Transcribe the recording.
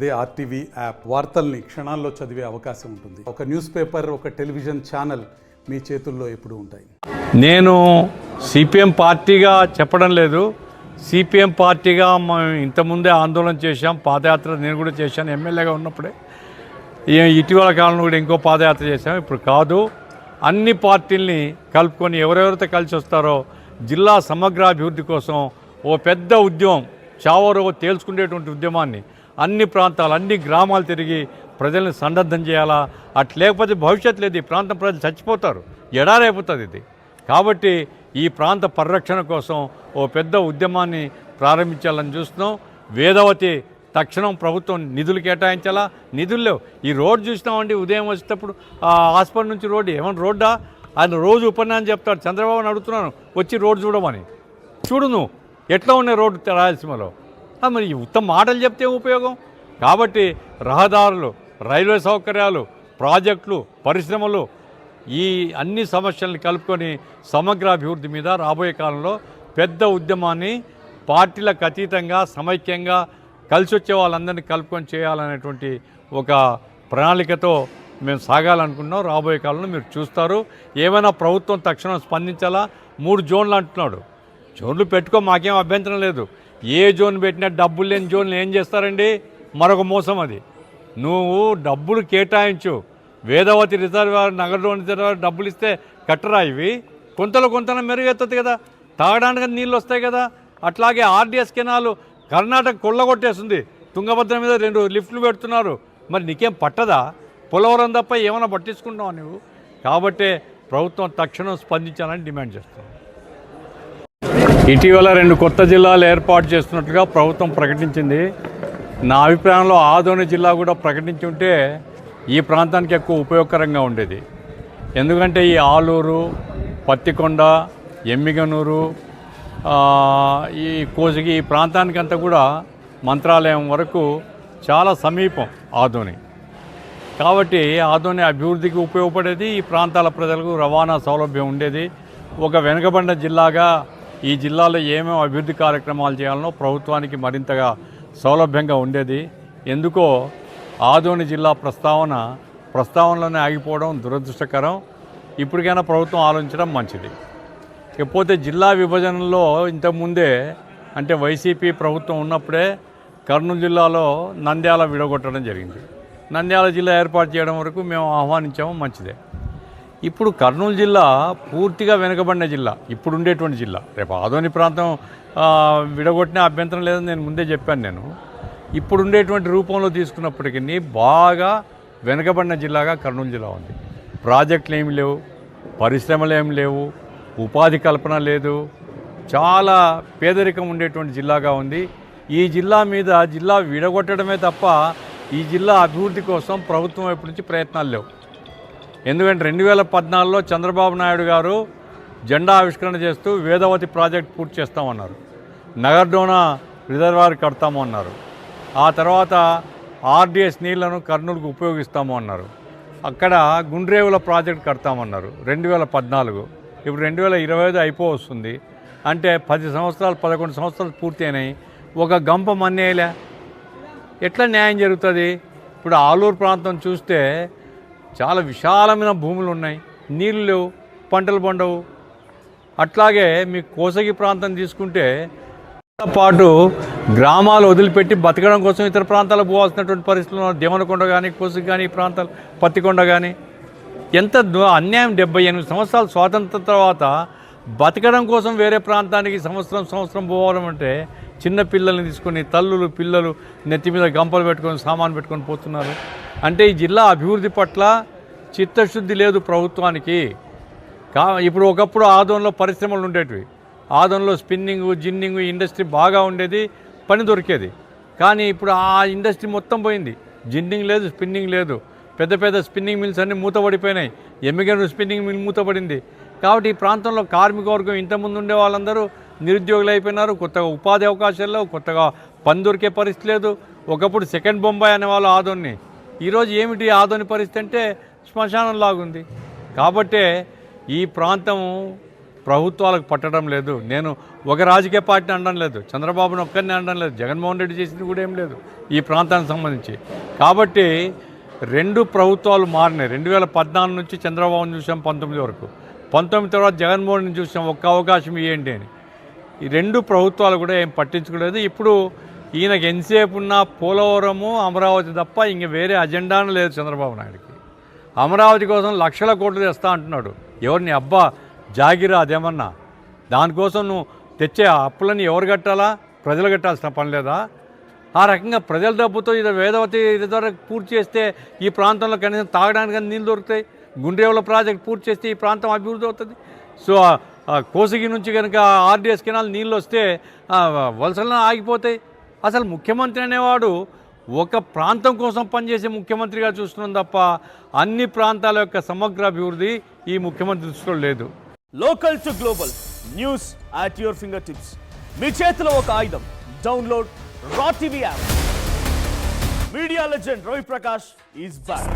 అదే RTV app వార్తల్ని క్షణాల్లో చదివే అవకాశం ఉంటుంది. ఒక న్యూస్ పేపర్, ఒక టెలివిజన్ ఛానల్ మీ చేతుల్లో ఎప్పుడూ ఉంటాయి. నేను సిపిఎం పార్టీగా చెప్పడం లేదు. సిపిఎం పార్టీగా మేము ఇంతకుముందే ఆందోళన చేశాం, పాదయాత్ర నేను కూడా చేశాను ఎమ్మెల్యేగా ఉన్నప్పుడే. ఇటీవల కాలంలో కూడా ఇంకో పాదయాత్ర చేశాం. ఇప్పుడు కాదు, అన్ని పార్టీల్ని కలుపుకొని ఎవరెవరితో కలిసి వస్తారో జిల్లా సమగ్రాభివృద్ధి కోసం ఓ పెద్ద ఉద్యమం, చావరో తేల్చుకునేటువంటి ఉద్యమాన్ని అన్ని ప్రాంతాలు, అన్ని గ్రామాలు తిరిగి ప్రజల్ని సన్నద్ధం చేయాలా. అట్లా లేకపోతే భవిష్యత్తు లేదు. ఈ ప్రాంతం ప్రజలు చచ్చిపోతారు, ఎడారైపోతుంది ఇది. కాబట్టి ఈ ప్రాంత పరిరక్షణ కోసం ఓ పెద్ద ఉద్యమాన్ని ప్రారంభించాలని చూస్తున్నాం. వేదవతి తక్షణం ప్రభుత్వం నిధులు కేటాయించాలా. నిధులు లేవు. ఈ రోడ్డు చూసినామండి, ఉదయం వచ్చేటప్పుడు హాస్పిటల్ నుంచి రోడ్డు ఏమన్నా రోడ్డా? ఆయన రోజు ఉపన్యాసం చెప్తాడు. చంద్రబాబుని అడుగుతున్నాను వచ్చి రోడ్డు చూడమని. చూడు నువ్వు ఎట్లా ఉన్నాయి రోడ్డు రాయలసీమలో. మరి ఉత్తమ మాటలు చెప్తే ఉపయోగం. కాబట్టి రహదారులు, రైల్వే సౌకర్యాలు, ప్రాజెక్టులు, పరిశ్రమలు, ఈ అన్ని సమస్యల్ని కలుపుకొని సమగ్రాభివృద్ధి మీద రాబోయే కాలంలో పెద్ద ఉద్యమాన్ని పార్టీలకు అతీతంగా సమైక్యంగా కలిసి వచ్చే వాళ్ళందరినీ కలుపుకొని చేయాలనేటువంటి ఒక ప్రణాళికతో మేము సాగాలనుకున్నాం. రాబోయే కాలంలో మీరు చూస్తారు. ఏమైనా ప్రభుత్వం తక్షణం స్పందించాలా. 3 జోన్లు అంటున్నాడు. జోన్లు పెట్టుకో, మాకేం అభ్యంతరం లేదు. ఏ జోన్ పెట్టినా డబ్బులు లేని జోన్లు ఏం చేస్తారండి? మరొక మోసం అది. నువ్వు డబ్బులు కేటాయించు. వేదవతి రిజర్వాయర్, నగరంలోని రిజర్వాయర్ డబ్బులు ఇస్తే కట్టరా ఇవి? కొంత మెరుగెత్తుంది కదా, తాగడానికి నీళ్ళు వస్తాయి కదా. అట్లాగే ఆర్డీఎస్ కెనాలు కర్ణాటక కొల్లగొట్టేస్తుంది. తుంగభద్ర మీద 2 లిఫ్ట్లు పెడుతున్నారు. మరి నీకేం పట్టదా? పోలవరం తప్ప ఏమైనా పట్టించుకుంటావు నువ్వు? కాబట్టే ప్రభుత్వం తక్షణం స్పందించాలని డిమాండ్ చేస్తున్నాం. ఇటీవల 2 కొత్త జిల్లాలు ఏర్పాటు చేస్తున్నట్టుగా ప్రభుత్వం ప్రకటించింది. నా అభిప్రాయంలో ఆదోని జిల్లా కూడా ప్రకటించి ఉంటే ఈ ప్రాంతానికి ఎక్కువ ఉపయోగకరంగా ఉండేది. ఎందుకంటే ఈ ఆలూరు, పత్తికొండ, ఎమ్మిగనూరు, ఈ కోసిగి, ఈ ప్రాంతానికంతా కూడా మంత్రాలయం వరకు చాలా సమీపం ఆదోని. కాబట్టి ఆదోని అభివృద్ధికి ఉపయోగపడేది. ఈ ప్రాంతాల ప్రజలకు రవాణా సౌలభ్యం ఉండేది. ఒక వెనుకబడిన జిల్లాగా ఈ జిల్లాలో ఏమేమి అభివృద్ధి కార్యక్రమాలు చేయాలనో ప్రభుత్వానికి మరింతగా సౌలభ్యంగా ఉండేది. ఎందుకో ఆదోని జిల్లా ప్రస్తావనలోనే ఆగిపోవడం దురదృష్టకరం. ఇప్పటికైనా ప్రభుత్వం ఆలోచించడం మంచిది. ఇకపోతే జిల్లా విభజనలో ఇంతకుముందే, అంటే వైసీపీ ప్రభుత్వం ఉన్నప్పుడే కర్నూలు జిల్లాలో నంద్యాల విడగొట్టడం జరిగింది. నంద్యాల జిల్లా ఏర్పాటు చేయడం వరకు మేము ఆహ్వానించాము, మంచిదే. ఇప్పుడు కర్నూలు జిల్లా పూర్తిగా వెనుకబడిన జిల్లా, ఇప్పుడు ఉండేటువంటి జిల్లా. రేపు ఆదోని ప్రాంతం విడగొట్టిన అభ్యంతరం లేదని నేను ముందే చెప్పాను. నేను ఇప్పుడు ఉండేటువంటి రూపంలో తీసుకున్నప్పటికీ బాగా వెనుకబడిన జిల్లాగా కర్నూలు జిల్లా ఉంది. ప్రాజెక్టులు ఏమి లేవు, పరిశ్రమలు ఏమి లేవు, ఉపాధి కల్పన లేదు, చాలా పేదరికం ఉండేటువంటి జిల్లాగా ఉంది. ఈ జిల్లా మీద జిల్లా విడగొట్టడమే తప్ప ఈ జిల్లా అభివృద్ధి కోసం ప్రభుత్వం వైపు నుంచి ప్రయత్నాలు లేవు. ఎందుకంటే 2014లో చంద్రబాబు నాయుడు గారు జెండా ఆవిష్కరణ చేస్తూ వేదవతి ప్రాజెక్ట్ పూర్తి చేస్తామన్నారు, నగర్డోనా రిజర్వాయర్ కడతాము అన్నారు. ఆ తర్వాత ఆర్డీఎస్ నీళ్లను కర్నూలుకు ఉపయోగిస్తాము అన్నారు. అక్కడ గుండ్రేవుల ప్రాజెక్ట్ కడతామన్నారు 2014. ఇప్పుడు 2025 అయిపోవస్తుంది. అంటే 10 సంవత్సరాలు 11 సంవత్సరాలు పూర్తి అయినాయి. ఒక గంప మన్నేయలే. ఎట్లా న్యాయం జరుగుతుంది? ఇప్పుడు ఆలూరు ప్రాంతం చూస్తే చాలా విశాలమైన భూములు ఉన్నాయి, నీళ్ళు లేవు, పంటలు పండవు. అట్లాగే మీ కోసగి ప్రాంతం తీసుకుంటే పాటు గ్రామాలు వదిలిపెట్టి బతకడం కోసం ఇతర ప్రాంతాలకు పోవాల్సినటువంటి పరిస్థితులు. దేవనకొండ కానీ, కోసగి కానీ, ఈ ప్రాంతాలు, పత్తికొండ కానీ. ఎంత అన్యాయం! 78 సంవత్సరాలు స్వాతంత్రం తర్వాత బతకడం కోసం వేరే ప్రాంతానికి సంవత్సరం పోవడం అంటే, చిన్న పిల్లల్ని తీసుకొని తల్లులు పిల్లలు నెత్తి మీద గంపలు పెట్టుకొని సామాను పెట్టుకొని పోతున్నారు. అంటే ఈ జిల్లా అభివృద్ధి పట్ల చిత్తశుద్ధి లేదు ప్రభుత్వానికి. ఇప్పుడు ఒకప్పుడు ఆదోన్లో పరిశ్రమలు ఉండేటివి. ఆదోన్లో స్పిన్నింగు, జిన్నింగు ఇండస్ట్రీ బాగా ఉండేది, పని దొరికేది. కానీ ఇప్పుడు ఆ ఇండస్ట్రీ మొత్తం పోయింది. జిన్నింగ్ లేదు, స్పిన్నింగ్ లేదు. పెద్ద స్పిన్నింగ్ మిల్స్ అన్నీ మూతపడిపోయినాయి. ఎమ్మిగనూరు స్పిన్నింగ్ మిల్ మూతపడింది. కాబట్టి ఈ ప్రాంతంలో కార్మిక వర్గం, ఇంతకుముందు ఉండే వాళ్ళందరూ నిరుద్యోగులు అయిపోయినారు. కొత్తగా ఉపాధి అవకాశాలు లేవు, కొత్తగా పని దొరికే పరిస్థితి లేదు. ఒకప్పుడు సెకండ్ బొంబాయి అనేవాళ్ళు ఆదోన్ని. ఈరోజు ఏమిటి ఆదోని పరిస్థితి అంటే శ్మశానం లాగుంది. కాబట్టే ఈ ప్రాంతం ప్రభుత్వాలకు పట్టడం లేదు. నేను ఒక రాజకీయ పార్టీని అనడం లేదు, చంద్రబాబును ఒక్కరిని అనడం లేదు, జగన్మోహన్ రెడ్డి చేసింది కూడా ఏం లేదు ఈ ప్రాంతానికి సంబంధించి. కాబట్టి రెండు ప్రభుత్వాలు మారినాయి. 2014 నుంచి చంద్రబాబును చూసాం 19 వరకు, 19 తర్వాత జగన్మోహన్ రెడ్డిని చూసాం, ఒక్క అవకాశం ఇవ్వండి అని. ఈ రెండు ప్రభుత్వాలు కూడా ఏం పట్టించుకోలేదు. ఇప్పుడు ఈయనకి ఎంతసేపు ఉన్న పోలవరము అమరావతి తప్ప ఇంక వేరే అజెండాను లేదు చంద్రబాబు నాయుడుకి. అమరావతి కోసం లక్షల కోట్లు తెస్తా అంటున్నాడు. ఎవరిని అబ్బా జాగిరా అదేమన్నా? దానికోసం నువ్వు తెచ్చే అప్పులని ఎవరు కట్టాలా? ప్రజలు కట్టాల్సిన పని లేదా? ఆ రకంగా ప్రజల డబ్బుతో ఇది వేదవతి ఇది ద్వారా పూర్తి చేస్తే ఈ ప్రాంతంలో కనీసం తాగడానికి నీళ్ళు దొరుకుతాయి. గుండ్రేవుల ప్రాజెక్ట్ పూర్తి చేస్తే ఈ ప్రాంతం అభివృద్ధి అవుతుంది. సో కోసిగి నుంచి కనుక ఆర్డీఎస్ కెనాల్ నీళ్ళు వస్తే వలసలను ఆగిపోతాయి. అసలు ముఖ్యమంత్రి అనేవాడు ఒక ప్రాంతం కోసం పనిచేసే ముఖ్యమంత్రిగా చూస్తున్నాం తప్ప అన్ని ప్రాంతాల యొక్క సమగ్ర అభివృద్ధి ఈ ముఖ్యమంత్రి దృష్టిలో లేదు. Local to global news at your finger tips. మీ చేతిలో ఒక ఆయుధం. Download Raw TV app. Media legend Ravi Prakash is back.